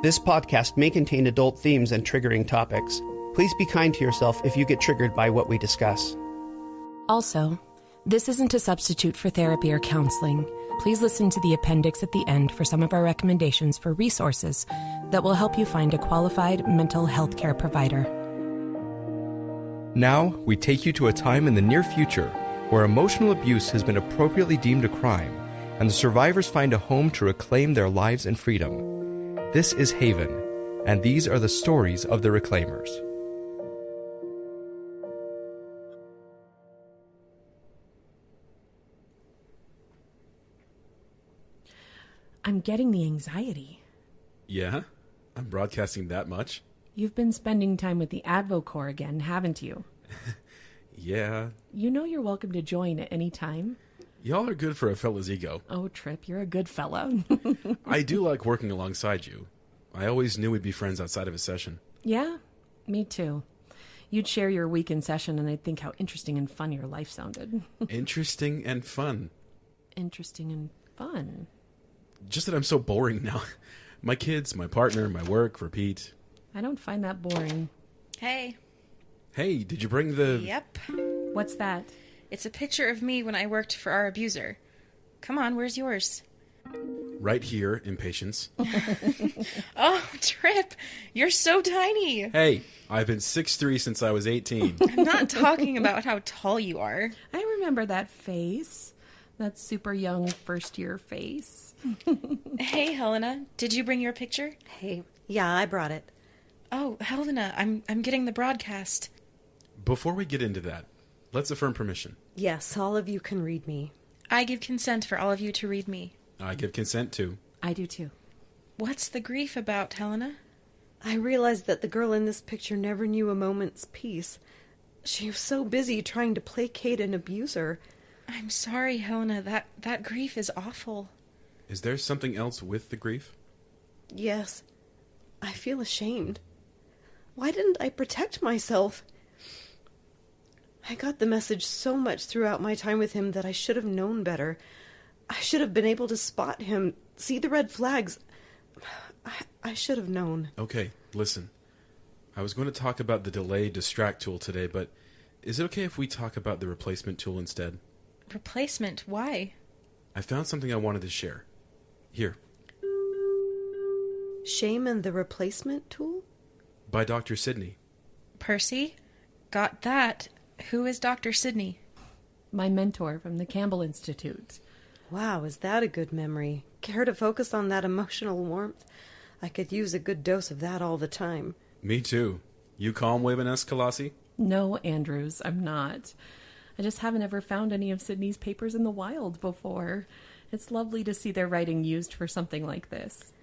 This podcast may contain adult themes and triggering topics. Please be kind to yourself if you get triggered by what we discuss. Also, this isn't a substitute for therapy or counseling. Please listen to the appendix at the end for some of our recommendations for resources that will help you find a qualified mental health care provider. Now, we take you to a time in the near future where emotional abuse has been appropriately deemed a crime, and the survivors find a home to reclaim their lives and freedom. This is Haven, and these are the stories of the Reclaimers. I'm getting the anxiety. Yeah? I'm broadcasting that much? You've been spending time with the AdvoCorps again, haven't you? Yeah. You know you're welcome to join at any time. Y'all are good for a fella's ego. Oh, Trip, you're a good fellow. I do like working alongside you. I always knew we'd be friends outside of a session. Yeah, me too. You'd share your weekend session and I'd think how interesting and fun your life sounded. Interesting and fun. Interesting and fun. Just that I'm so boring now. My kids, my partner, my work, repeat. I don't find that boring. Hey. Hey, did you bring the... Yep. What's that? It's a picture of me when I worked for our abuser. Come on, where's yours? Right here, impatience. Oh, Trip, you're so tiny. Hey, I've been 6'3" since I was 18. I'm not talking about how tall you are. I remember that face. That super young first-year face. Hey, Helena, did you bring your picture? Hey, yeah, I brought it. Oh, Helena, I'm getting the broadcast. Before we get into that, let's affirm permission. Yes, all of you can read me. I give consent for all of you to read me. I give consent to. I do too. What's the grief about, Helena? I realized that the girl in this picture never knew a moment's peace. She was so busy trying to placate an abuser. I'm sorry, Helena. That grief is awful. Is there something else with the grief? Yes, I feel ashamed. Why didn't I protect myself? I got the message so much throughout my time with him that I should have known better. I should have been able to spot him, see the red flags. I should have known. Okay, listen. I was going to talk about the delay distract tool today, but is it okay if we talk about the replacement tool instead? Replacement? Why? I found something I wanted to share. Here. Shame and the Replacement Tool? By Dr. Sidney. Persy? Got that. Who is Dr. Sidney? My mentor from the Campbell Institute. Wow, is that a good memory? Care to focus on that emotional warmth? I could use a good dose of that all the time. Me too. You calm Waveness, Colossi? No, Andrews, I'm not. I just haven't ever found any of Sydney's papers in the wild before. It's lovely to see their writing used for something like this.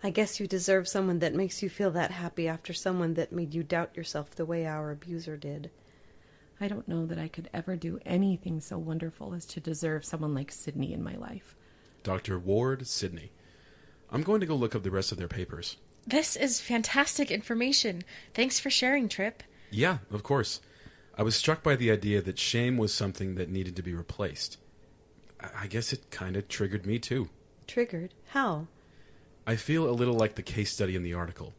I guess you deserve someone that makes you feel that happy after someone that made you doubt yourself the way our abuser did. I don't know that I could ever do anything so wonderful as to deserve someone like Sydney in my life. Dr. Ward Sidney. I'm going to go look up the rest of their papers. This is fantastic information. Thanks for sharing, Trip. Yeah, of course. I was struck by the idea that shame was something that needed to be replaced. I guess it kind of triggered me too. Triggered? How? I feel a little like the case study in the article.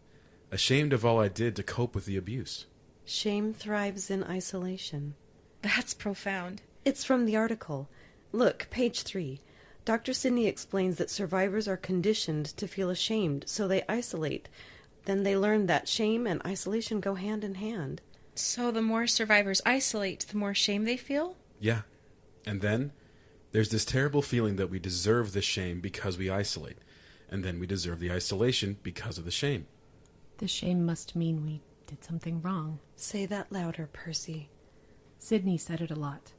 Ashamed of all I did to cope with the abuse. Shame thrives in isolation. That's profound. It's from the article. Look, page 3. Dr. Sidney explains that survivors are conditioned to feel ashamed, so they isolate. Then they learn that shame and isolation go hand in hand. So the more survivors isolate, the more shame they feel? Yeah. And then there's this terrible feeling that we deserve the shame because we isolate. And then we deserve the isolation because of the shame. The shame must mean we did something wrong. Say that louder, Persy. Sydney said it a lot.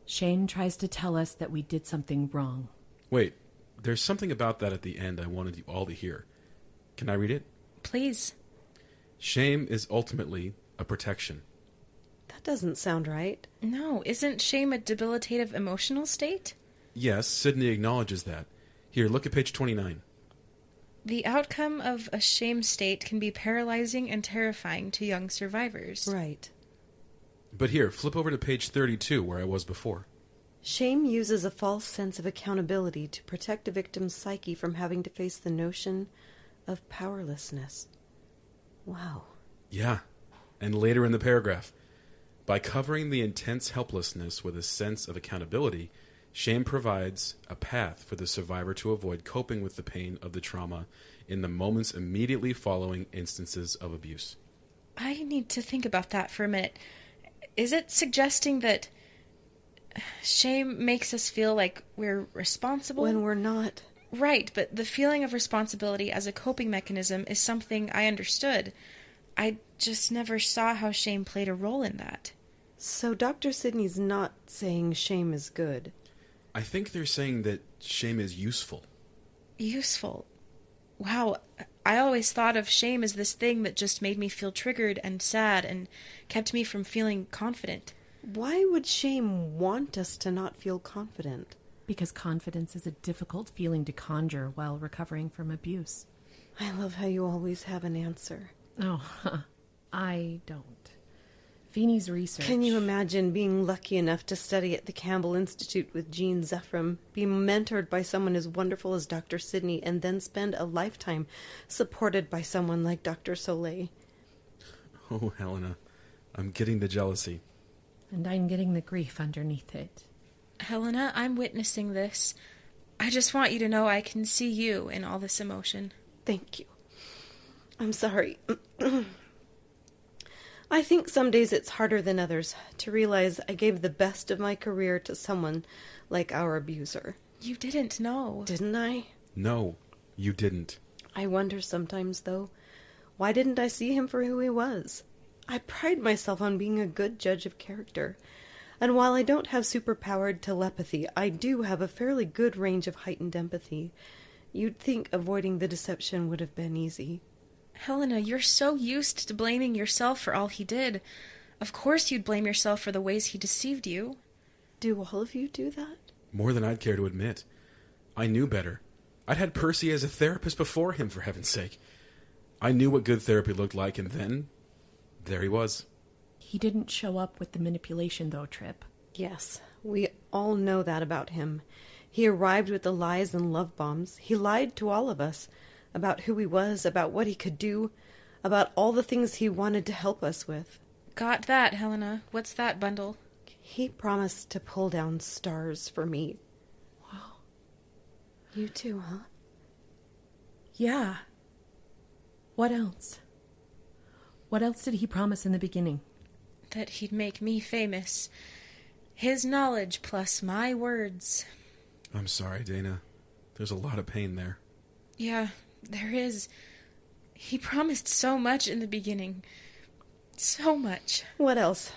Shame tries to tell us that we did something wrong. Wait, there's something about that at the end I wanted you all to hear. Can I read it? Please. Shame is ultimately a protection. That doesn't sound right. No, isn't shame a debilitative emotional state? Yes, Sidney acknowledges that. Here, look at page 29. The outcome of a shame state can be paralyzing and terrifying to young survivors. Right. But here, flip over to page 32, where I was before. Shame uses a false sense of accountability to protect a victim's psyche from having to face the notion of powerlessness. Wow. Yeah. And later in the paragraph, by covering the intense helplessness with a sense of accountability, shame provides a path for the survivor to avoid coping with the pain of the trauma in the moments immediately following instances of abuse. I need to think about that for a minute. Is it suggesting that shame makes us feel like we're responsible? When we're not. Right, but the feeling of responsibility as a coping mechanism is something I understood. I just never saw how shame played a role in that. So Dr. Sidney's not saying shame is good. I think they're saying that shame is useful. Useful? Wow, I always thought of shame as this thing that just made me feel triggered and sad and kept me from feeling confident. Why would shame want us to not feel confident? Because confidence is a difficult feeling to conjure while recovering from abuse. I love how you always have an answer. Oh, I don't. Pheeny's research... Can you imagine being lucky enough to study at the Campbell Institute with Jean Zephram, be mentored by someone as wonderful as Dr. Sidney, and then spend a lifetime supported by someone like Dr. Soleil? Oh, Helena, I'm getting the jealousy. And I'm getting the grief underneath it. Helena, I'm witnessing this. I just want you to know I can see you in all this emotion. Thank you. I'm sorry. I think some days it's harder than others to realize I gave the best of my career to someone like our abuser. You didn't know. Didn't I? No, you didn't. I wonder sometimes, though, why didn't I see him for who he was? I pride myself on being a good judge of character, and while I don't have superpowered telepathy, I do have a fairly good range of heightened empathy. You'd think avoiding the deception would have been easy. Helena, you're so used to blaming yourself for all he did. Of course you'd blame yourself for the ways he deceived you. Do all of you do that? More than I'd care to admit. I knew better. I'd had Persy as a therapist before him, for heaven's sake. I knew what good therapy looked like, and then, there he was. He didn't show up with the manipulation, though, Trip. Yes, we all know that about him. He arrived with the lies and love bombs. He lied to all of us about who he was, about what he could do, about all the things he wanted to help us with. Got that, Helena. What's that bundle? He promised to pull down stars for me. Wow. You too, huh? Yeah. What else? What else did he promise in the beginning? That he'd make me famous. His knowledge plus my words. I'm sorry, Dana. There's a lot of pain there. Yeah, there is. He promised so much in the beginning. So much. What else?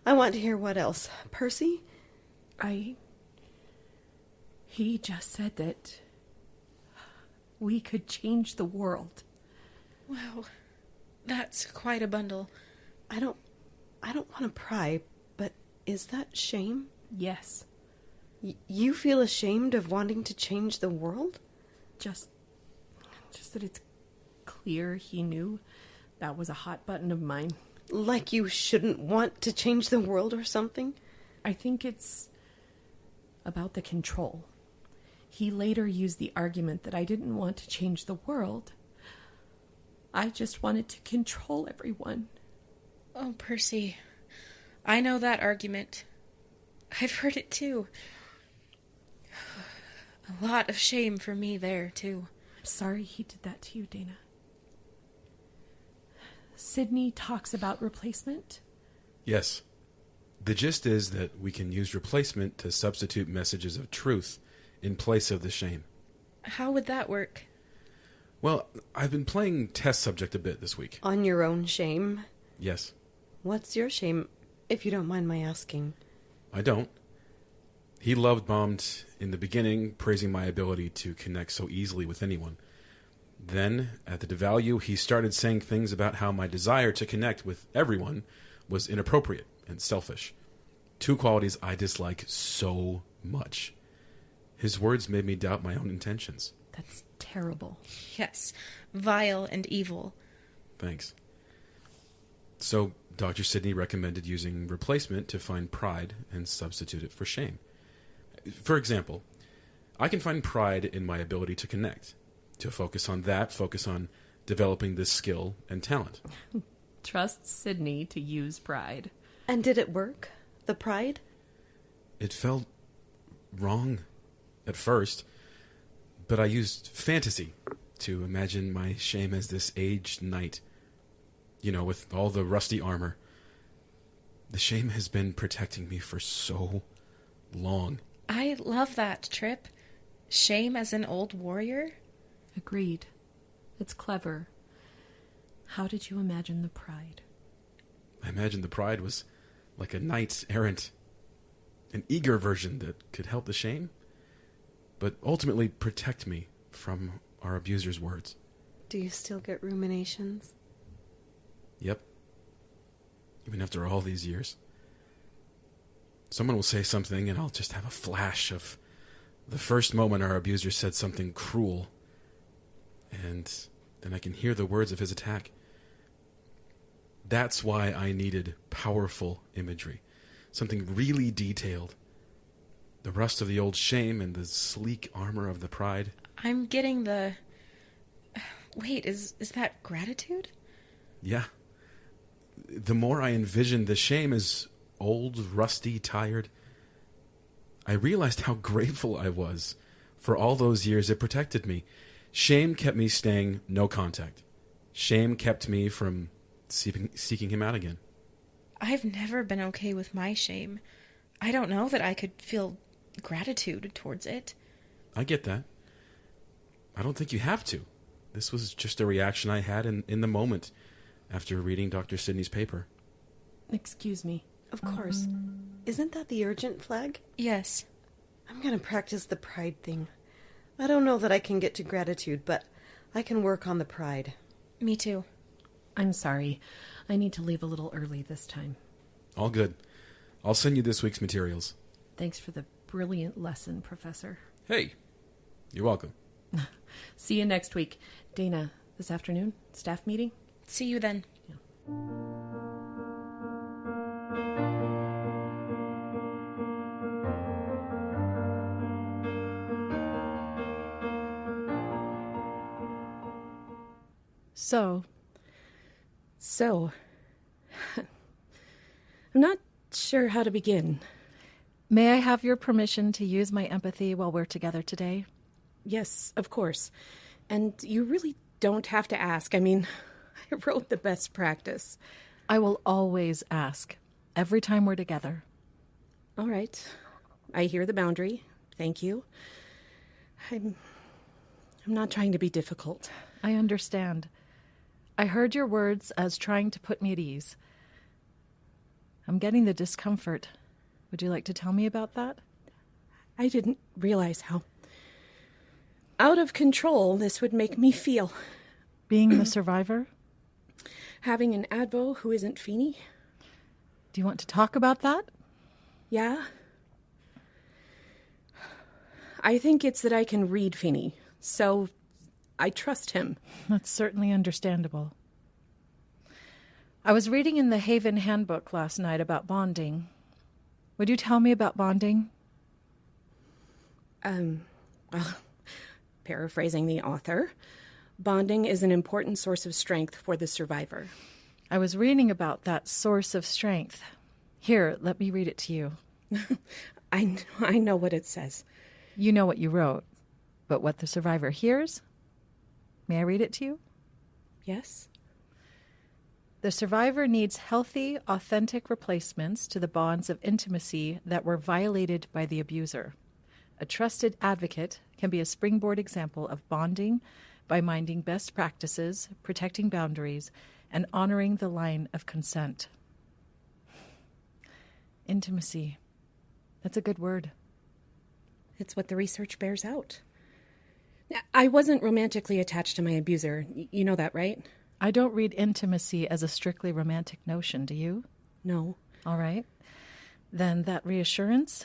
I want to hear what else. Persy? He just said that we could change the world. Wow. That's quite a bundle. I don't want to pry, but is that shame? Yes. You feel ashamed of wanting to change the world? Just that it's clear he knew that was a hot button of mine. Like you shouldn't want to change the world or something? I think it's about the control. He later used the argument that I didn't want to change the world. I just wanted to control everyone. Oh, Persy. I know that argument. I've heard it too. A lot of shame for me there, too. I'm sorry he did that to you, Dana. Sidney talks about replacement? Yes. The gist is that we can use replacement to substitute messages of truth in place of the shame. How would that work? Well, I've been playing test subject a bit this week. On your own shame? Yes. What's your shame, if you don't mind my asking? I don't. He love-bombed in the beginning, praising my ability to connect so easily with anyone. Then, at the devalue, he started saying things about how my desire to connect with everyone was inappropriate and selfish. Two qualities I dislike so much. His words made me doubt my own intentions. That's terrible. Yes, vile and evil. Thanks. So, Dr. Sidney recommended using replacement to find pride and substitute it for shame. For example, I can find pride in my ability to connect. to focus on that, focus on developing this skill and talent. Trust Sydney to use pride. And did it work? The pride? It felt wrong at first, but I used fantasy to imagine my shame as this aged knight, with all the rusty armor. The shame has been protecting me for so long. I love that, Trip. Shame as an old warrior? Agreed. It's clever. How did you imagine the pride? I imagined the pride was like a knight errant, an eager version that could help the shame, but ultimately protect me from our abuser's words. Do you still get ruminations? Yep. Even after all these years. Someone will say something and I'll just have a flash of the first moment our abuser said something cruel, and then I can hear the words of his attack. That's why I needed powerful imagery. Something really detailed. The rust of the old shame and the sleek armor of the pride. I'm getting the... Wait, is that gratitude? Yeah. The more I envisioned the shame as old, rusty, tired, I realized how grateful I was for all those years it protected me. Shame kept me staying no contact. Shame kept me from seeking him out again. I've never been okay with my shame. I don't know that I could feel gratitude towards it. I get that. I don't think you have to. This was just a reaction I had in the moment after reading Dr. Sidney's paper. Excuse me. Of course. Isn't that the urgent flag? Yes. I'm going to practice the pride thing. I don't know that I can get to gratitude, but I can work on the pride. Me too. I'm sorry. I need to leave a little early this time. All good. I'll send you this week's materials. Thanks for the brilliant lesson, Professor. Hey, you're welcome. See you next week. Dana, this afternoon, staff meeting? See you then. Yeah. So, I'm not sure how to begin. May I have your permission to use my empathy while we're together today? Yes, of course. And you really don't have to ask. I mean, I wrote the best practice. I will always ask, every time we're together. All right. I hear the boundary. Thank you. I'm not trying to be difficult. I understand. I heard your words as trying to put me at ease. I'm getting the discomfort. Would you like to tell me about that? I didn't realize how out of control this would make me feel. Being the survivor? Having an advo who isn't Pheeny? Do you want to talk about that? Yeah. I think it's that I can read Pheeny, so I trust him. That's certainly understandable. I was reading in the Haven Handbook last night about bonding. Would you tell me about bonding? Well, paraphrasing the author, bonding is an important source of strength for the survivor. I was reading about that source of strength. Here, let me read it to you. I know what it says. You know what you wrote, but what the survivor hears? May I read it to you? Yes? The survivor needs healthy, authentic replacements to the bonds of intimacy that were violated by the abuser. A trusted advocate can be a springboard example of bonding by minding best practices, protecting boundaries, and honoring the line of consent. Intimacy. That's a good word. It's what the research bears out. I wasn't romantically attached to my abuser. You know that, right? I don't read intimacy as a strictly romantic notion, do you? No. All right. Then that reassurance,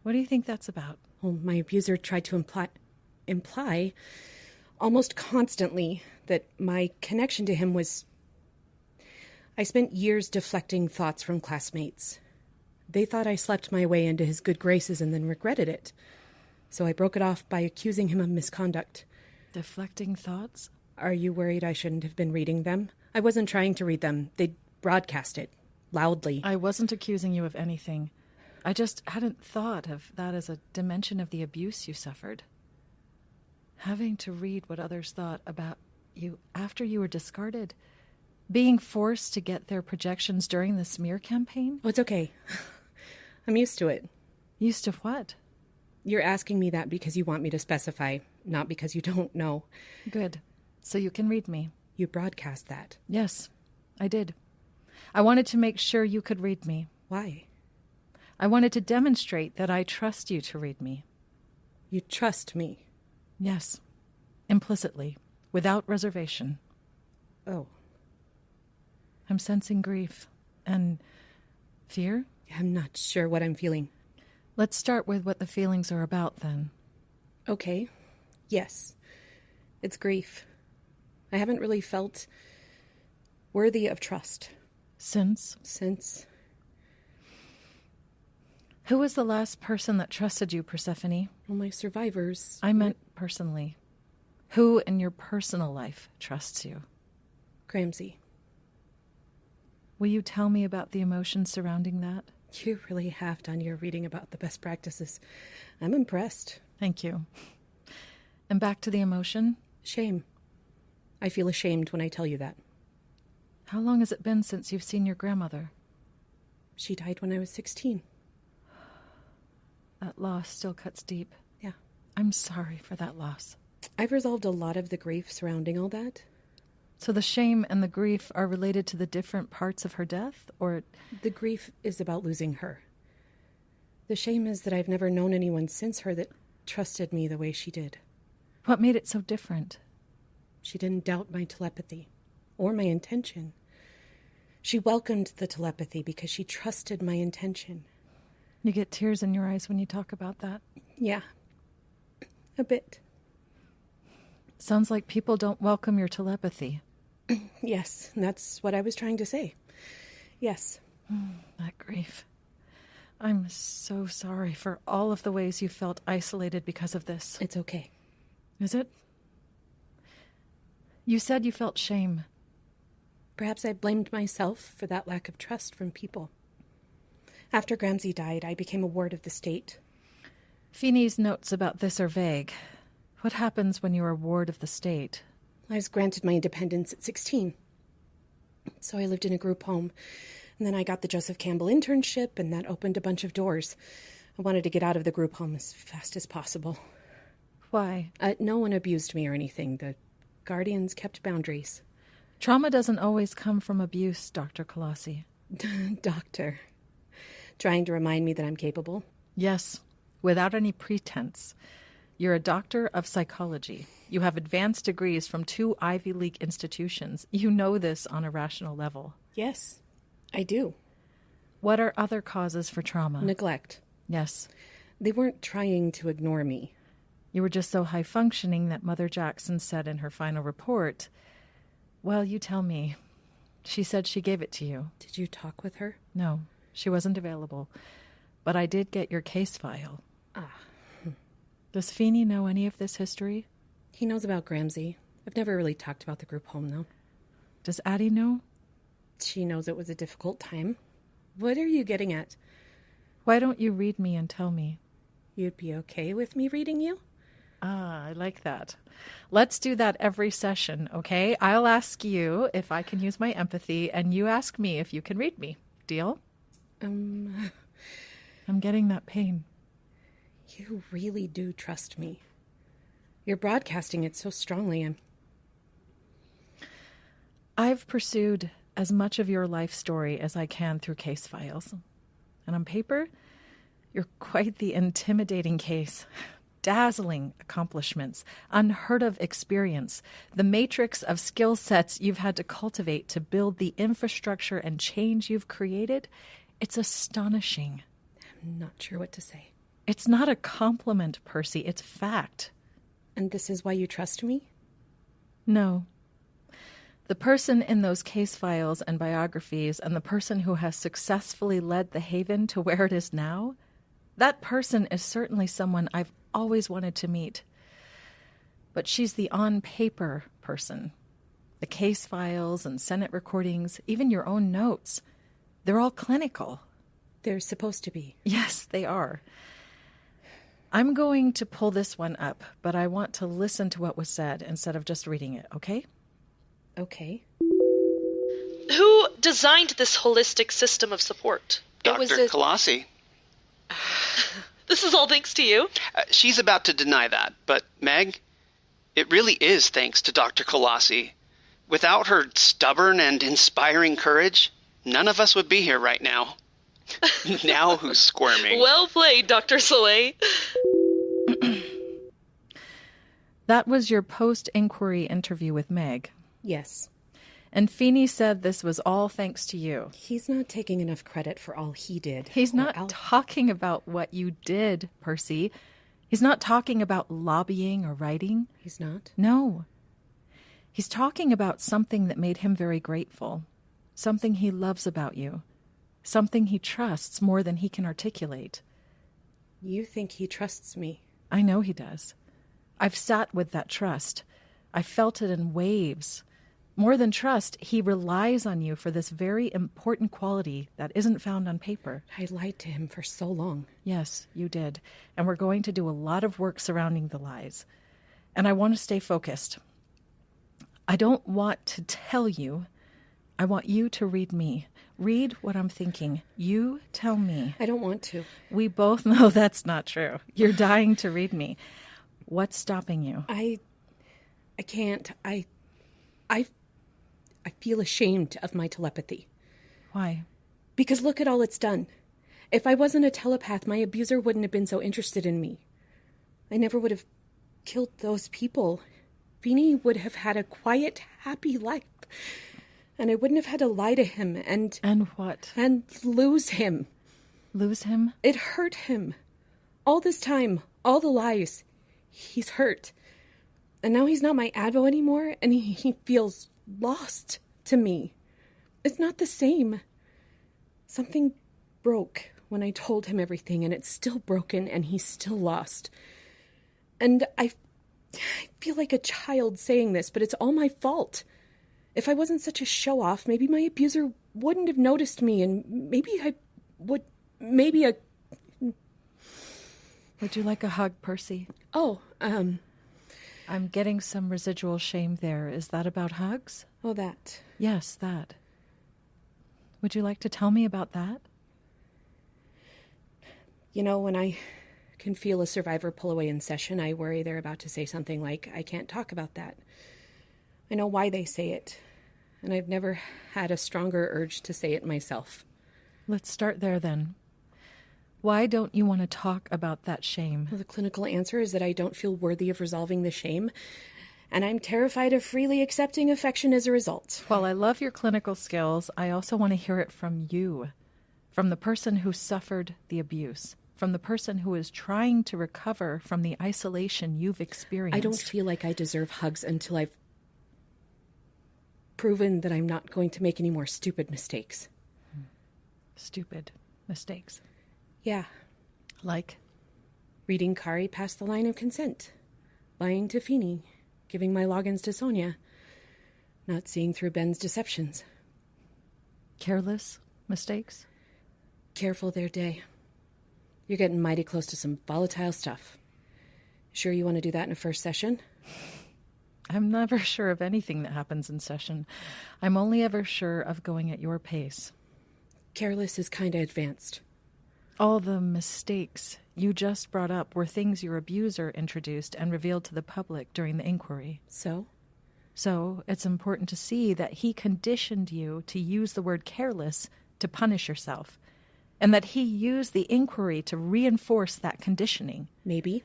what do you think that's about? Well, my abuser tried to imply almost constantly that my connection to him was... I spent years deflecting thoughts from classmates. They thought I slept my way into his good graces and then regretted it. So I broke it off by accusing him of misconduct. Deflecting thoughts? Are you worried I shouldn't have been reading them? I wasn't trying to read them. They broadcast it. Loudly. I wasn't accusing you of anything. I just hadn't thought of that as a dimension of the abuse you suffered. Having to read what others thought about you after you were discarded. Being forced to get their projections during the smear campaign? Oh, it's okay. I'm used to it. Used to what? You're asking me that because you want me to specify, not because you don't know. Good. So you can read me. You broadcast that. Yes, I did. I wanted to make sure you could read me. Why? I wanted to demonstrate that I trust you to read me. You trust me? Yes. Implicitly. Without reservation. Oh. I'm sensing grief. And fear? I'm not sure what I'm feeling. Let's start with what the feelings are about, then. Okay. Yes. It's grief. I haven't really felt worthy of trust. Since? Who was the last person that trusted you, Persephone? Well, my survivors. I meant personally. Who in your personal life trusts you? Gramsy. Will you tell me about the emotions surrounding that? You really have done your reading about the best practices. I'm impressed. Thank you. And back to the emotion? Shame. I feel ashamed when I tell you that. How long has it been since you've seen your grandmother? She died when I was 16. That loss still cuts deep. Yeah. I'm sorry for that loss. I've resolved a lot of the grief surrounding all that. So the shame and the grief are related to the different parts of her death, or... The grief is about losing her. The shame is that I've never known anyone since her that trusted me the way she did. What made it so different? She didn't doubt my telepathy, or my intention. She welcomed the telepathy because she trusted my intention. You get tears in your eyes when you talk about that. Yeah, a bit. Sounds like people don't welcome your telepathy. Yes, that's what I was trying to say. Yes. That grief. I'm so sorry for all of the ways you felt isolated because of this. It's okay. Is it? You said you felt shame. Perhaps I blamed myself for that lack of trust from people. After Gramsy died, I became a ward of the state. Pheeny's notes about this are vague. What happens when you're a ward of the state? I was granted my independence at 16. So I lived in a group home. And then I got the Joseph Campbell internship, and that opened a bunch of doors. I wanted to get out of the group home as fast as possible. Why? No one abused me or anything. The guardians kept boundaries. Trauma doesn't always come from abuse, Dr. Colossi. Doctor. Trying to remind me that I'm capable? Yes, without any pretense. You're a doctor of psychology. You have advanced degrees from 2 Ivy League institutions. You know this on a rational level. Yes, I do. What are other causes for trauma? Neglect. Yes. They weren't trying to ignore me. You were just so high-functioning that Mother Jackson said in her final report, well, you tell me. She said she gave it to you. Did you talk with her? No, she wasn't available. But I did get your case file. Does Pheeny know any of this history? He knows about Gramsy. I've never really talked about the group home, though. Does Addie know? She knows it was a difficult time. What are you getting at? Why don't you read me and tell me? You'd be okay with me reading you? Ah, I like that. Let's do that every session, okay? I'll ask you if I can use my empathy, and you ask me if you can read me. Deal? I'm getting that pain. You really do trust me. You're broadcasting it so strongly. I've pursued as much of your life story as I can through case files. And on paper, you're quite the intimidating case. Dazzling accomplishments, unheard of experience, the matrix of skill sets you've had to cultivate to build the infrastructure and change you've created. It's astonishing. I'm not sure what to say. It's not a compliment, Persy. It's fact. And this is why you trust me? No. The person in those case files and biographies and the person who has successfully led the Haven to where it is now, that person is certainly someone I've always wanted to meet. But she's the on-paper person. The case files and Senate recordings, even your own notes, they're all clinical. They're supposed to be. Yes, they are. I'm going to pull this one up, but I want to listen to what was said instead of just reading it, okay? Okay. Who designed this holistic system of support? Dr. Colossi. This is all thanks to you? She's about to deny that, but Meg, it really is thanks to Dr. Colossi. Without her stubborn and inspiring courage, none of us would be here right now. Now who's squirming? Well played, Dr. Soleil. That was your post-inquiry interview with Meg. Yes. And Pheeny said this was all thanks to you. He's not taking enough credit for all he did. He's not talking about what you did, Persy. He's not talking about lobbying or writing. He's not? No. He's talking about something that made him very grateful. Something he loves about you. Something he trusts more than he can articulate. You think he trusts me? I know he does. I've sat with that trust. I felt it in waves. More than trust, he relies on you for this very important quality that isn't found on paper. I lied to him for so long. Yes, you did. And we're going to do a lot of work surrounding the lies. And I want to stay focused. I don't want to tell you. I want you to read me. Read what I'm thinking. You tell me. I don't want to. We both know that's not true. You're dying to read me. What's stopping you? I can't. I feel ashamed of my telepathy. Why? Because look at all it's done. If I wasn't a telepath, my abuser wouldn't have been so interested in me. I never would have killed those people. Pheeny would have had a quiet, happy life. And I wouldn't have had to lie to him and... And what? And lose him. Lose him? It hurt him. All this time, all the lies. He's hurt. And now he's not my advo anymore, and he feels lost to me. It's not the same. Something broke when I told him everything, and it's still broken, and he's still lost. And I feel like a child saying this, but it's all my fault. If I wasn't such a show-off, maybe my abuser wouldn't have noticed me, and maybe I would... Maybe a... Would you like a hug, Persy? Oh, I'm getting some residual shame there. Is that about hugs? Oh, that. Yes, that. Would you like to tell me about that? You know, when I can feel a survivor pull away in session, I worry they're about to say something like, I can't talk about that. I know why they say it, and I've never had a stronger urge to say it myself. Let's start there, then. Why don't you want to talk about that shame? Well, the clinical answer is that I don't feel worthy of resolving the shame, and I'm terrified of freely accepting affection as a result. While I love your clinical skills, I also want to hear it from you, from the person who suffered the abuse, from the person who is trying to recover from the isolation you've experienced. I don't feel like I deserve hugs until I've proven that I'm not going to make any more stupid mistakes. Stupid mistakes. Yeah. Like? Reading Kari past the line of consent. Lying to Pheeny. Giving my logins to Sonia. Not seeing through Ben's deceptions. Careless mistakes? Careful there, Day. You're getting mighty close to some volatile stuff. Sure you want to do that in a first session? I'm never sure of anything that happens in session. I'm only ever sure of going at your pace. Careless is kind of advanced. All the mistakes you just brought up were things your abuser introduced and revealed to the public during the inquiry. So? So it's important to see that he conditioned you to use the word careless to punish yourself, and that he used the inquiry to reinforce that conditioning. Maybe.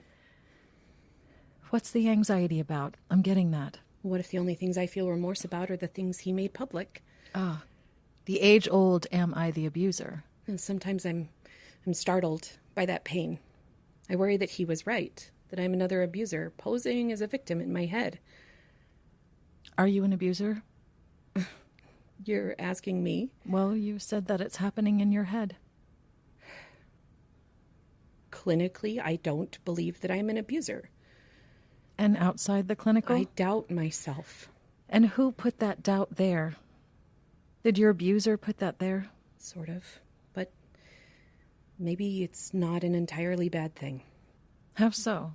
What's the anxiety about? I'm getting that. What if the only things I feel remorse about are the things he made public? Ah, the age-old am I the abuser? And sometimes I'm startled by that pain. I worry that he was right, that I'm another abuser, posing as a victim in my head. Are you an abuser? You're asking me? Well, you said that it's happening in your head. Clinically, I don't believe that I'm an abuser. And outside the clinical? I doubt myself. And who put that doubt there? Did your abuser put that there? Sort of. But maybe it's not an entirely bad thing. How so?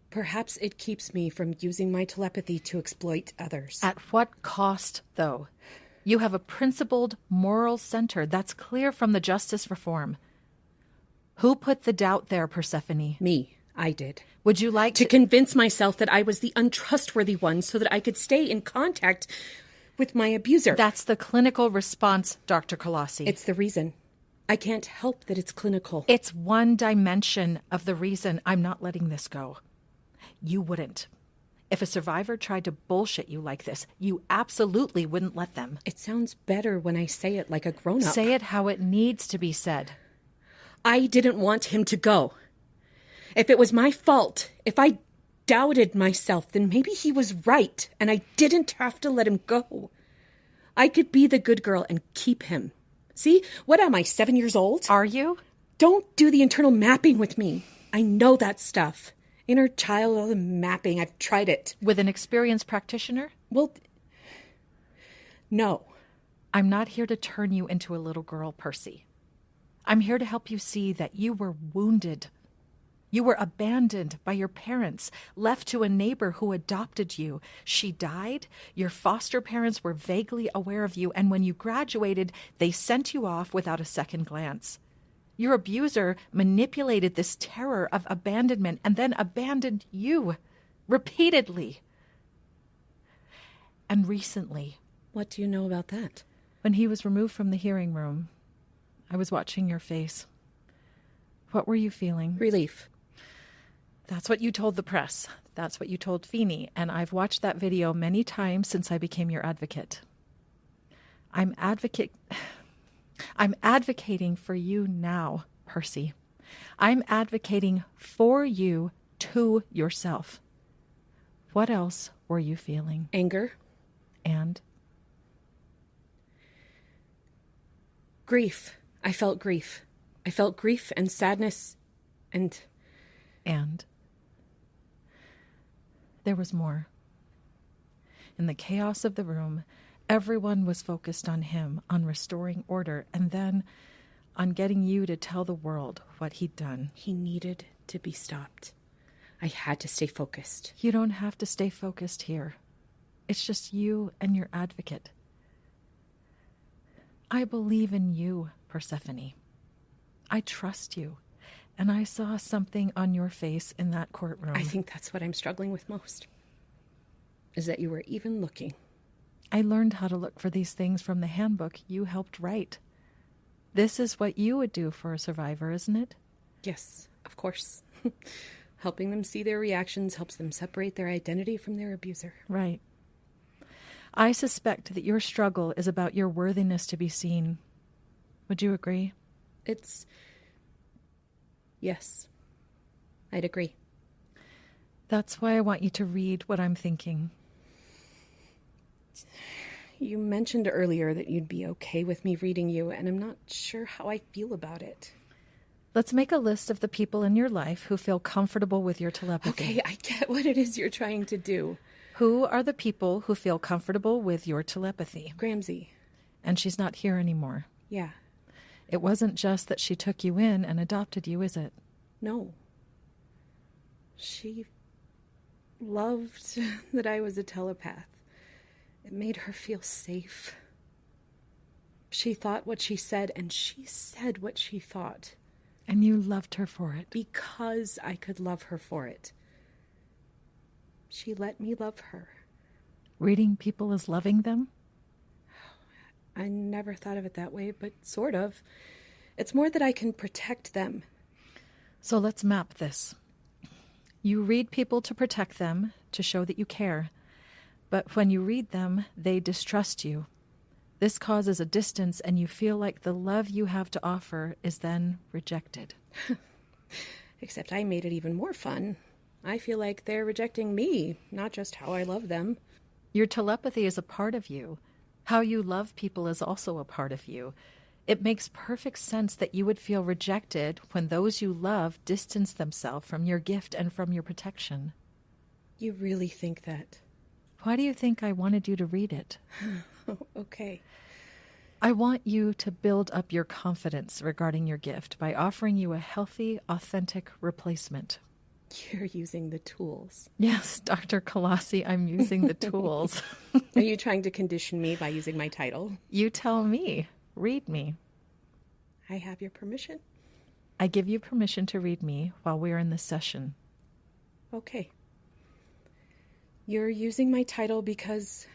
Perhaps it keeps me from using my telepathy to exploit others. At what cost, though? You have a principled moral center. That's clear from the justice reform. Who put the doubt there, Persephone? Me. I did. Would you like to convince myself that I was the untrustworthy one so that I could stay in contact with my abuser? That's the clinical response, Dr. Colossi. It's the reason. I can't help that it's clinical. It's one dimension of the reason I'm not letting this go. You wouldn't. If a survivor tried to bullshit you like this, you absolutely wouldn't let them. It sounds better when I say it like a grown-up. Say it how it needs to be said. I didn't want him to go. If it was my fault, if I doubted myself, then maybe he was right, and I didn't have to let him go. I could be the good girl and keep him. See, what am I, 7 years old? Are you? Don't do the internal mapping with me. I know that stuff. Inner child, all the mapping, I've tried it. With an experienced practitioner? Well, no. I'm not here to turn you into a little girl, Persy. I'm here to help you see that you were wounded. You were abandoned by your parents, left to a neighbor who adopted you. She died. Your foster parents were vaguely aware of you, and when you graduated, they sent you off without a second glance. Your abuser manipulated this terror of abandonment and then abandoned you repeatedly. And recently. What do you know about that? When he was removed from the hearing room, I was watching your face. What were you feeling? Relief. That's what you told the press. That's what you told Pheeny, and I've watched that video many times since I became your advocate. I'm advocating for you now, Persy. I'm advocating for you to yourself. What else were you feeling? Anger. And? Grief. I felt grief. I felt grief and sadness and... And? There was more. In the chaos of the room, everyone was focused on him, on restoring order, and then on getting you to tell the world what he'd done. He needed to be stopped. I had to stay focused. You don't have to stay focused here. It's just you and your advocate. I believe in you, Persephone. I trust you. And I saw something on your face in that courtroom. I think that's what I'm struggling with most. Is that you were even looking. I learned how to look for these things from the handbook you helped write. This is what you would do for a survivor, isn't it? Yes, of course. Helping them see their reactions helps them separate their identity from their abuser. Right. I suspect that your struggle is about your worthiness to be seen. Would you agree? Yes, I'd agree. That's why I want you to read what I'm thinking. You mentioned earlier that you'd be okay with me reading you, and I'm not sure how I feel about it. Let's make a list of the people in your life who feel comfortable with your telepathy. Okay, I get what it is you're trying to do. Who are the people who feel comfortable with your telepathy? Gramsy. And she's not here anymore. Yeah. It wasn't just that she took you in and adopted you, is it? No. She loved that I was a telepath. It made her feel safe. She thought what she said, and she said what she thought. And you loved her for it. Because I could love her for it. She let me love her. Reading people as loving them? I never thought of it that way, but sort of. It's more that I can protect them. So let's map this. You read people to protect them, to show that you care. But when you read them, they distrust you. This causes a distance, and you feel like the love you have to offer is then rejected. Except I made it even more fun. I feel like they're rejecting me, not just how I love them. Your telepathy is a part of you. How you love people is also a part of you. It makes perfect sense that you would feel rejected when those you love distance themselves from your gift and from your protection. You really think that? Why do you think I wanted you to read it? Oh, okay. I want you to build up your confidence regarding your gift by offering you a healthy, authentic replacement. You're using the tools. Yes, Dr. Colossi, I'm using the tools. Are you trying to condition me by using my title? You tell me. Read me. I have your permission? I give you permission to read me while we're in this session. Okay. You're using my title because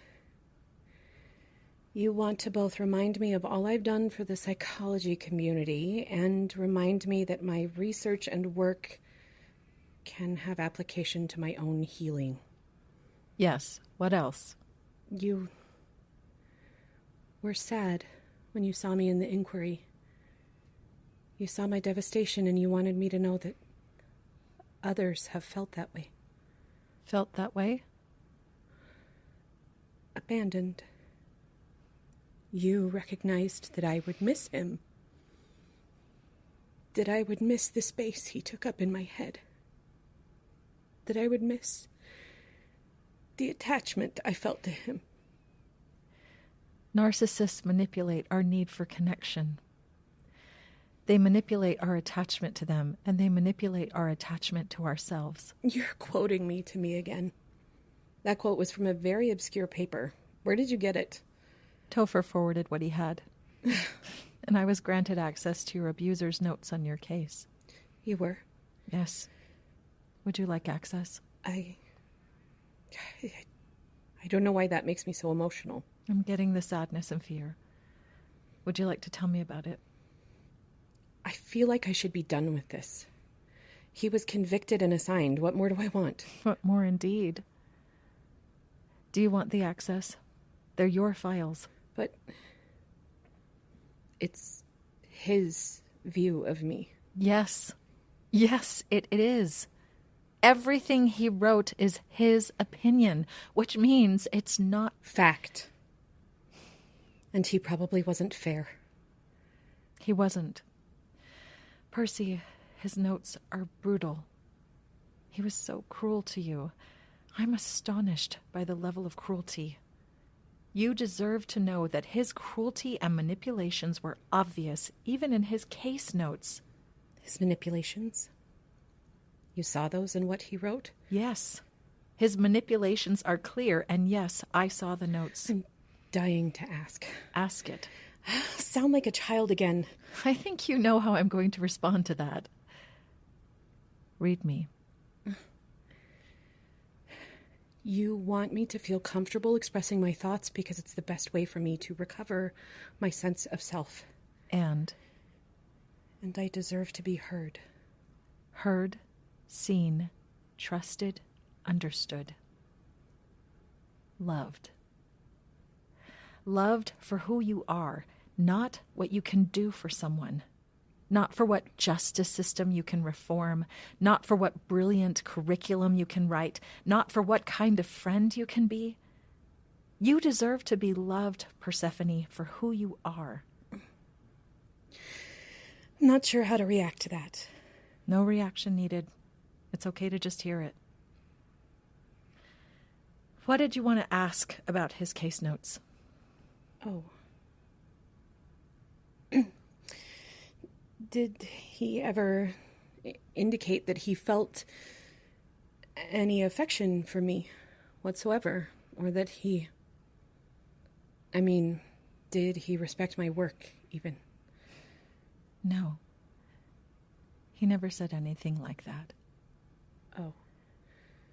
you want to both remind me of all I've done for the psychology community and remind me that my research and work can have application to my own healing. Yes. What else? You were sad when you saw me in the inquiry. You saw my devastation and you wanted me to know that others have felt that way. Felt that way? Abandoned. You recognized that I would miss him. That I would miss the space he took up in my head. That I would miss the attachment I felt to him. Narcissists manipulate our need for connection. They manipulate our attachment to them, and they manipulate our attachment to ourselves. You're quoting me to me again. That quote was from a very obscure paper. Where did you get it? Topher forwarded what he had. And I was granted access to your abuser's notes on your case. You were? Yes. Would you like access? I don't know why that makes me so emotional. I'm getting the sadness and fear. Would you like to tell me about it? I feel like I should be done with this. He was convicted and assigned. What more do I want? What more indeed? Do you want the access? They're your files. But it's his view of me. Yes. Yes, it is. Everything he wrote is his opinion, which means it's not fact. And he probably wasn't fair. He wasn't. Persy, his notes are brutal. He was so cruel to you. I'm astonished by the level of cruelty. You deserve to know that his cruelty and manipulations were obvious, even in his case notes. His manipulations? You saw those in what he wrote? Yes. His manipulations are clear, and yes, I saw the notes. I'm dying to ask. Ask it. Sound like a child again. I think you know how I'm going to respond to that. Read me. You want me to feel comfortable expressing my thoughts because it's the best way for me to recover my sense of self. And I deserve to be heard. Heard, seen, trusted, understood. Loved. Loved for who you are, not what you can do for someone. Not for what justice system you can reform, not for what brilliant curriculum you can write, not for what kind of friend you can be. You deserve to be loved, Persephone, for who you are. Not sure how to react to that. No reaction needed. It's okay to just hear it. What did you want to ask about his case notes? Oh. Did he ever indicate that he felt any affection for me whatsoever? Or that did he respect my work even? No. He never said anything like that. Oh.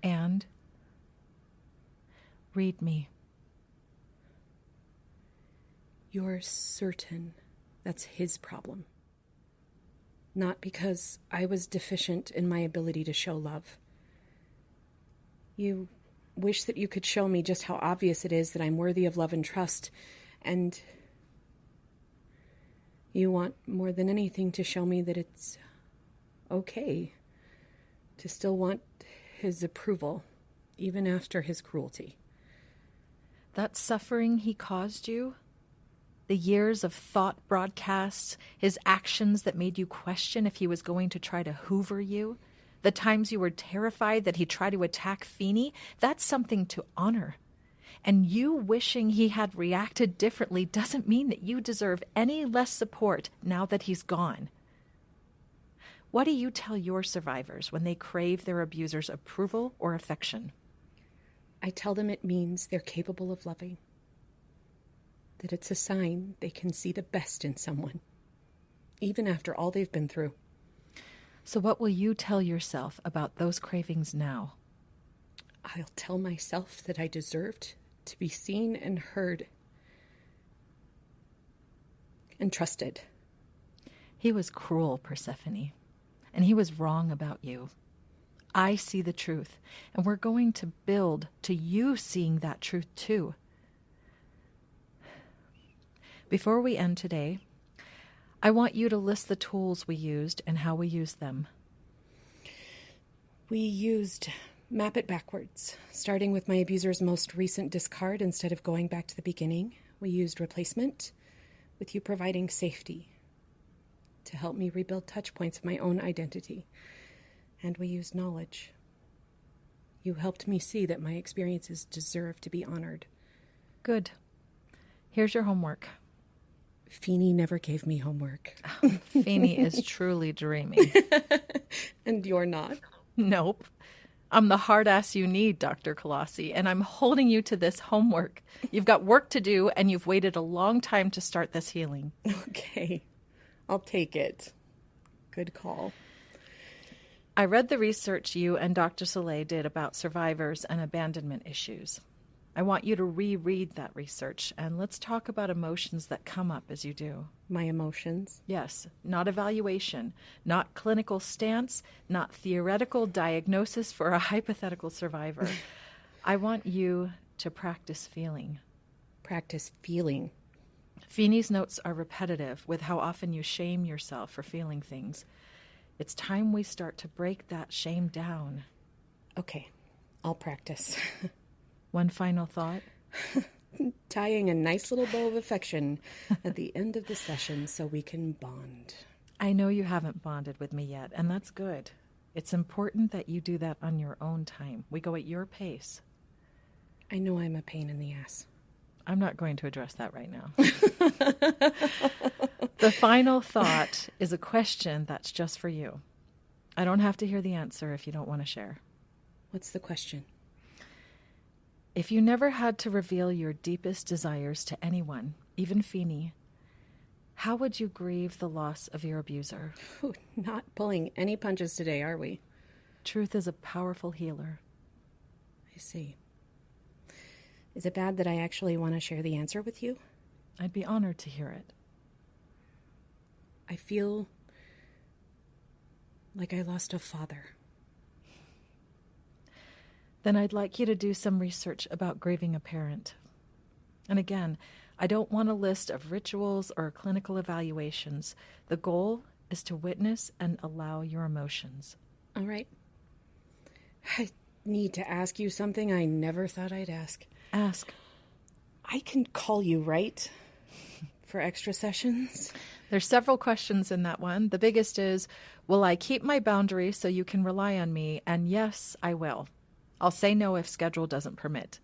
And read me. You're certain that's his problem? Not because I was deficient in my ability to show love. You wish that you could show me just how obvious it is that I'm worthy of love and trust, and you want more than anything to show me that it's okay to still want his approval, even after his cruelty. That suffering he caused you, The years of thought broadcasts, his actions that made you question if he was going to try to hoover you, the times you were terrified that he'd try to attack Pheeny, that's something to honor. And you wishing he had reacted differently doesn't mean that you deserve any less support now that he's gone. What do you tell your survivors when they crave their abuser's approval or affection? I tell them it means they're capable of loving. That it's a sign they can see the best in someone, even after all they've been through. So what will you tell yourself about those cravings now? I'll tell myself that I deserved to be seen and heard and trusted. He was cruel, Persephone, and he was wrong about you. I see the truth, and we're going to build to you seeing that truth too. Before we end today, I want you to list the tools we used and how we used them. We used map it backwards, starting with my abuser's most recent discard instead of going back to the beginning. We used replacement, with you providing safety to help me rebuild touch points of my own identity. And we used knowledge. You helped me see that my experiences deserve to be honored. Good. Here's your homework. Pheeny never gave me homework. Pheeny is truly dreamy. And you're not? Nope. I'm the hard ass you need, Dr. Colossi, and I'm holding you to this homework. You've got work to do, and you've waited a long time to start this healing. Okay. I'll take it. Good call. I read the research you and Dr. Soleil did about survivors and abandonment issues. I want you to reread that research, and let's talk about emotions that come up as you do. My emotions? Yes, not evaluation, not clinical stance, not theoretical diagnosis for a hypothetical survivor. I want you to practice feeling. Practice feeling? Pheeny's notes are repetitive with how often you shame yourself for feeling things. It's time we start to break that shame down. Okay, I'll practice. One final thought. Tying a nice little bow of affection at the end of the session so we can bond. I know you haven't bonded with me yet, and that's good. It's important that you do that on your own time. We go at your pace. I know I'm a pain in the ass. I'm not going to address that right now. The final thought is a question that's just for you. I don't have to hear the answer if you don't want to share. What's the question? If you never had to reveal your deepest desires to anyone, even Pheeny, how would you grieve the loss of your abuser? Ooh, not pulling any punches today, are we? Truth is a powerful healer. I see. Is it bad that I actually want to share the answer with you? I'd be honored to hear it. I feel like I lost a father. Then I'd like you to do some research about grieving a parent. And again, I don't want a list of rituals or clinical evaluations. The goal is to witness and allow your emotions. All right. I need to ask you something I never thought I'd ask. Ask. I can call you, right? For extra sessions? There's several questions in that one. The biggest is, will I keep my boundaries so you can rely on me? And yes, I will. I'll say no if schedule doesn't permit.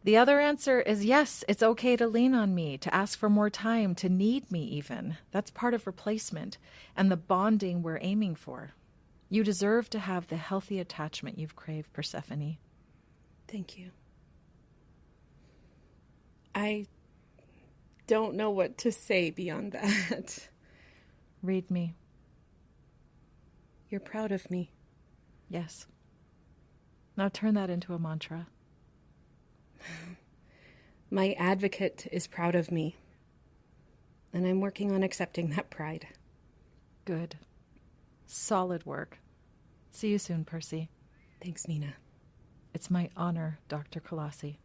The other answer is yes, it's okay to lean on me, to ask for more time, to need me even. That's part of replacement and the bonding we're aiming for. You deserve to have the healthy attachment you've craved, Persephone. Thank you. I don't know what to say beyond that. Read me. You're proud of me. Yes. Now turn that into a mantra. My advocate is proud of me, and I'm working on accepting that pride. Good. Solid work. See you soon, Persy. Thanks, Nena. It's my honor, Dr. Colossi.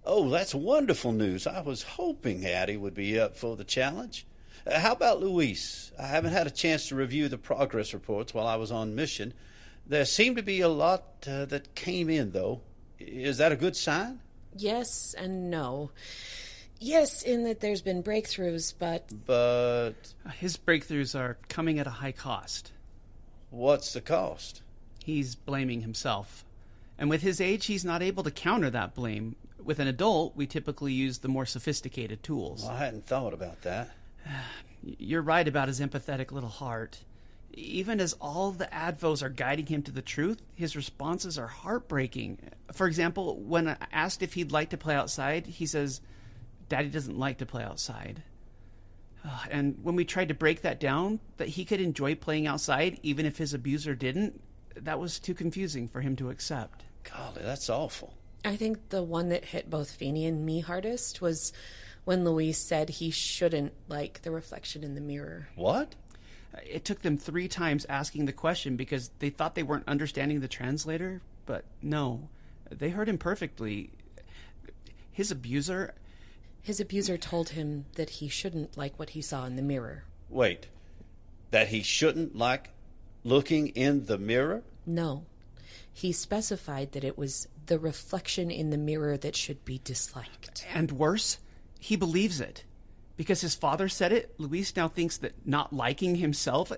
Oh, that's wonderful news. I was hoping Addie would be up for the challenge. How about Luis? I haven't had a chance to review the progress reports while I was on mission. There seemed to be a lot that came in, though. Is that a good sign? Yes and no. Yes, in that there's been breakthroughs, but... His breakthroughs are coming at a high cost. What's the cost? He's blaming himself. And with his age, he's not able to counter that blame. With an adult, we typically use the more sophisticated tools. Well, I hadn't thought about that. You're right about his empathetic little heart. Even as all the advos are guiding him to the truth, his responses are heartbreaking. For example, when I asked if he'd like to play outside, he says, Daddy doesn't like to play outside. And when we tried to break that down, that he could enjoy playing outside even if his abuser didn't, that was too confusing for him to accept. Golly, that's awful. I think the one that hit both Pheeny and me hardest was when Luis said he shouldn't like the reflection in the mirror. What? It took them 3 times asking the question because they thought they weren't understanding the translator, but no, they heard him perfectly. His abuser told him that he shouldn't like what he saw in the mirror. Wait, that he shouldn't like looking in the mirror? No. He specified that it was the reflection in the mirror that should be disliked. And worse, he believes it. Because his father said it, Luis now thinks that not liking himself,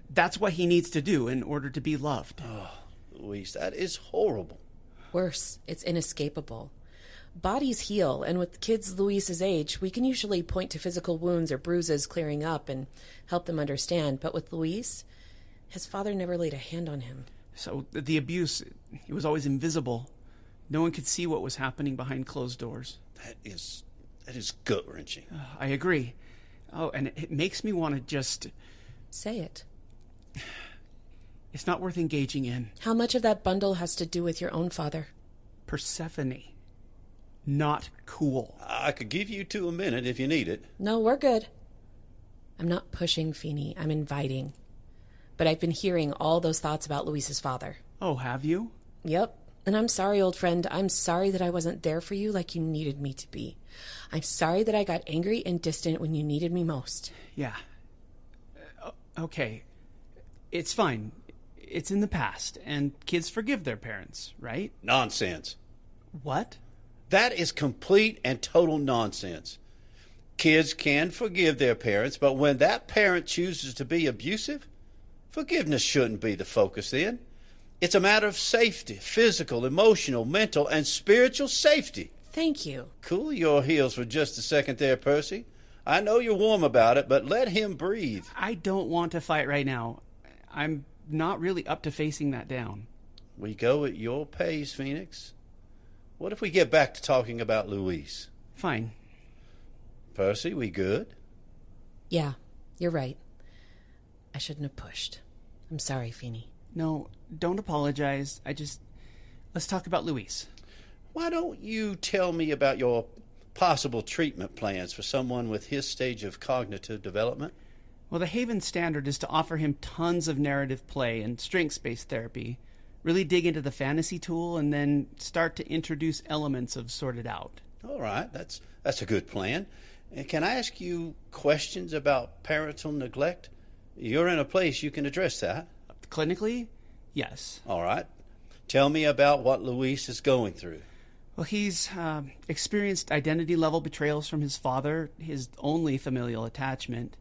that's what he needs to do in order to be loved. Oh, Luis, that is horrible. Worse, it's inescapable. Bodies heal, and with kids Luis's age, we can usually point to physical wounds or bruises clearing up and help them understand. But with Luis, his father never laid a hand on him. So the abuse, it was always invisible. No one could see what was happening behind closed doors. That is gut-wrenching. I agree. Oh, and it makes me want to just... Say it. It's not worth engaging in. How much of that bundle has to do with your own father? Persephone. Not cool. I could give you 2 a minute if you need it. No, we're good. I'm not pushing, Pheeny. I'm inviting. But I've been hearing all those thoughts about Luis's father. Oh, have you? Yep. And I'm sorry, old friend. I'm sorry that I wasn't there for you like you needed me to be. I'm sorry that I got angry and distant when you needed me most. Yeah. Okay. It's fine. It's in the past, and kids forgive their parents, right? Nonsense. What? That is complete and total nonsense. Kids can forgive their parents, but when that parent chooses to be abusive, forgiveness shouldn't be the focus then. It's a matter of safety, physical, emotional, mental, and spiritual safety. Thank you. Cool your heels for just a second there, Persy. I know you're warm about it, but let him breathe. I don't want to fight right now. I'm not really up to facing that down. We go at your pace, Phoenix. What if we get back to talking about Luis? Fine. Persy, we good? Yeah, you're right. I shouldn't have pushed. I'm sorry, Pheeny. No, don't apologize. Let's talk about Luis. Why don't you tell me about your possible treatment plans for someone with his stage of cognitive development? Well, the Haven standard is to offer him tons of narrative play and strengths-based therapy, really dig into the fantasy tool, and then start to introduce elements of Sort It Out. All right, that's a good plan. And can I ask you questions about parental neglect? You're in a place you can address that. Clinically, yes. All right. Tell me about what Luis is going through. Well, he's experienced identity-level betrayals from his father, his only familial attachment.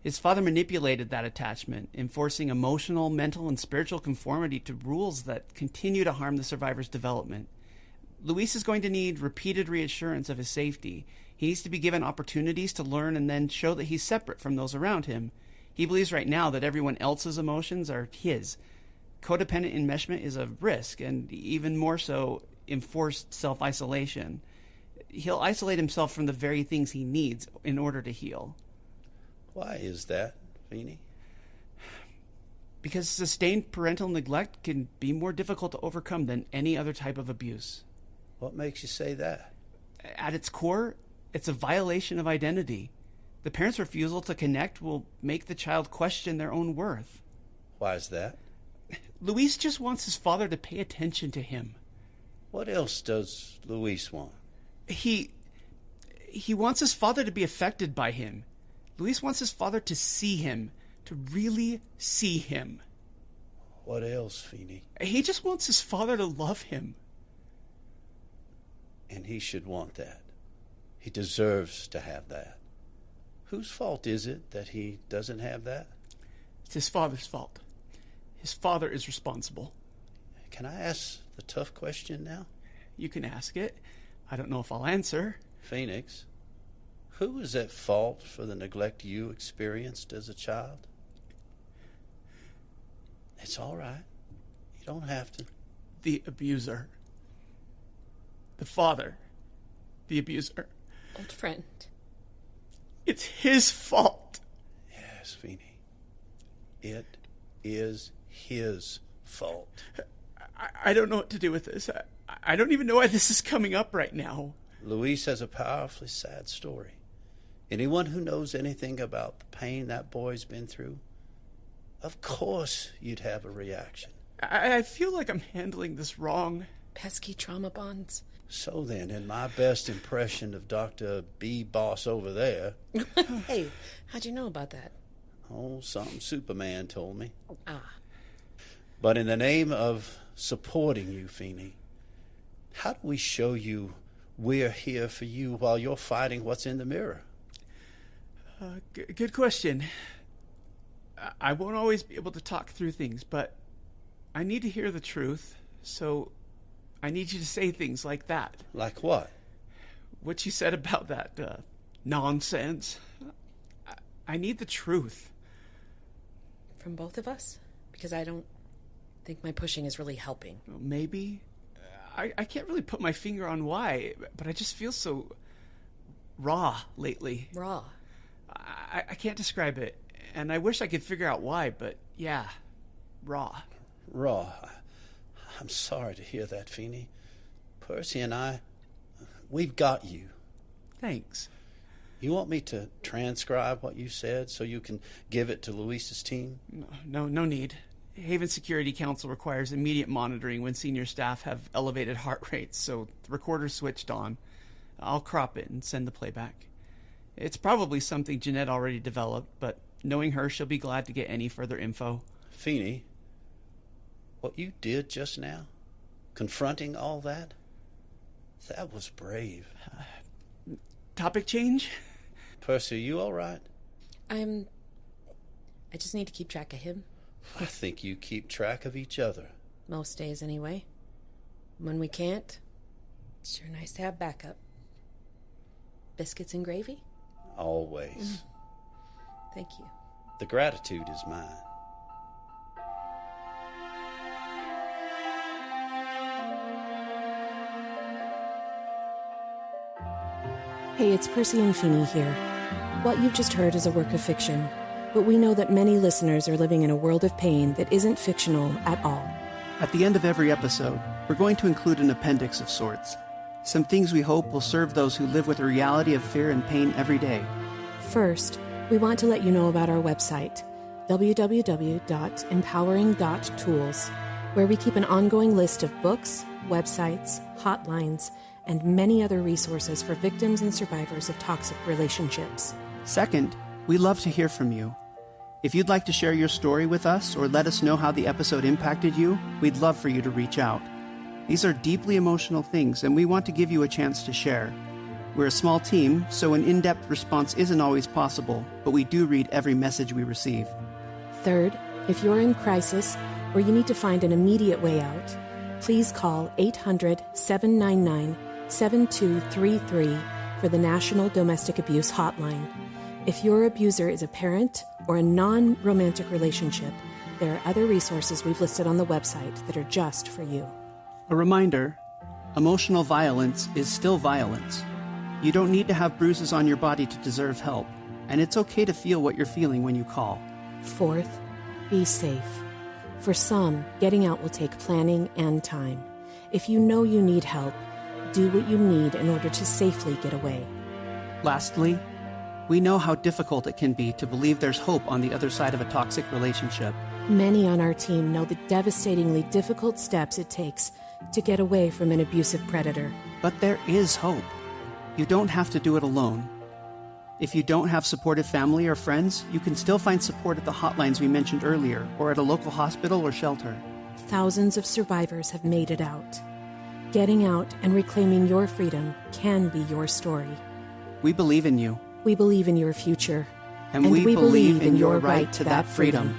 His father manipulated that attachment, enforcing emotional, mental, and spiritual conformity to rules that continue to harm the survivor's development. Luis is going to need repeated reassurance of his safety. He needs to be given opportunities to learn and then show that he's separate from those around him. He believes right now that everyone else's emotions are his. Codependent enmeshment is a risk, and even more so, enforced self-isolation. He'll isolate himself from the very things he needs in order to heal. Why is that, Pheeny? Because sustained parental neglect can be more difficult to overcome than any other type of abuse. What makes you say that? At its core, it's a violation of identity. The parent's refusal to connect will make the child question their own worth. Why is that? Luis just wants his father to pay attention to him. What else does Luis want? He wants his father to be affected by him. Luis wants his father to see him, to really see him. What else, Pheeny? He just wants his father to love him. And he should want that. He deserves to have that. Whose fault is it that he doesn't have that? It's his father's fault. His father is responsible. Can I ask the tough question now? You can ask it. I don't know if I'll answer. Phoenix, who is at fault for the neglect you experienced as a child? It's all right. You don't have to. The abuser. The father. The abuser. Old friend. It's his fault. Yes, Pheeny. It is his fault. I don't know what to do with this. I don't even know why this is coming up right now. Luis has a powerfully sad story. Anyone who knows anything about the pain that boy's been through, of course you'd have a reaction. I feel like I'm handling this wrong. Pesky trauma bonds. So then, in my best impression of Dr. B. Boss over there... Hey, how'd you know about that? Oh, something Superman told me. Ah. But in the name of supporting you, Pheeny, how do we show you we're here for you while you're fighting what's in the mirror? Good question. I won't always be able to talk through things, but I need to hear the truth, so I need you to say things like that. Like what? What you said about that nonsense. I need the truth. From both of us? Because I don't think my pushing is really helping. Maybe. I can't really put my finger on why, but I just feel so raw lately. Raw? I can't describe it, and I wish I could figure out why, but yeah, raw. Raw. I'm sorry to hear that, Pheeny. Persy and I, we've got you. Thanks. You want me to transcribe what you said so you can give it to Luis's team? No need. Haven Security Council requires immediate monitoring when senior staff have elevated heart rates, so the recorder's switched on. I'll crop it and send the playback. It's probably something Jeanette already developed, but knowing her, she'll be glad to get any further info. Pheeny, what you did just now, confronting all that was brave. Topic change? Persy, you all right? I just need to keep track of him. I think you keep track of each other. Most days, anyway. When we can't, it's sure nice to have backup. Biscuits and gravy? Always. Thank you. The gratitude is mine. Hey, it's Persy and Pheeny here. What you've just heard is a work of fiction, but we know that many listeners are living in a world of pain that isn't fictional at all. At the end of every episode, we're going to include an appendix of sorts. Some things we hope will serve those who live with the reality of fear and pain every day. First, we want to let you know about our website, www.empowering.tools, where we keep an ongoing list of books, websites, hotlines, and many other resources for victims and survivors of toxic relationships. Second, we love to hear from you. If you'd like to share your story with us or let us know how the episode impacted you, we'd love for you to reach out. These are deeply emotional things, and we want to give you a chance to share. We're a small team, so an in-depth response isn't always possible, but we do read every message we receive. Third, if you're in crisis or you need to find an immediate way out, please call 800-799-7233 for the National Domestic Abuse Hotline. If your abuser is a parent or a non-romantic relationship, there are other resources we've listed on the website that are just for you. A reminder, emotional violence is still violence. You don't need to have bruises on your body to deserve help, and it's okay to feel what you're feeling when you call. Fourth, be safe. For some, getting out will take planning and time. If you know you need help, do what you need in order to safely get away. Lastly, we know how difficult it can be to believe there's hope on the other side of a toxic relationship. Many on our team know the devastatingly difficult steps it takes to get away from an abusive predator. But there is hope. You don't have to do it alone. If you don't have supportive family or friends, you can still find support at the hotlines we mentioned earlier or at a local hospital or shelter. Thousands of survivors have made it out. Getting out and reclaiming your freedom can be your story. We believe in you. We believe in your future. And we believe in your right to that freedom.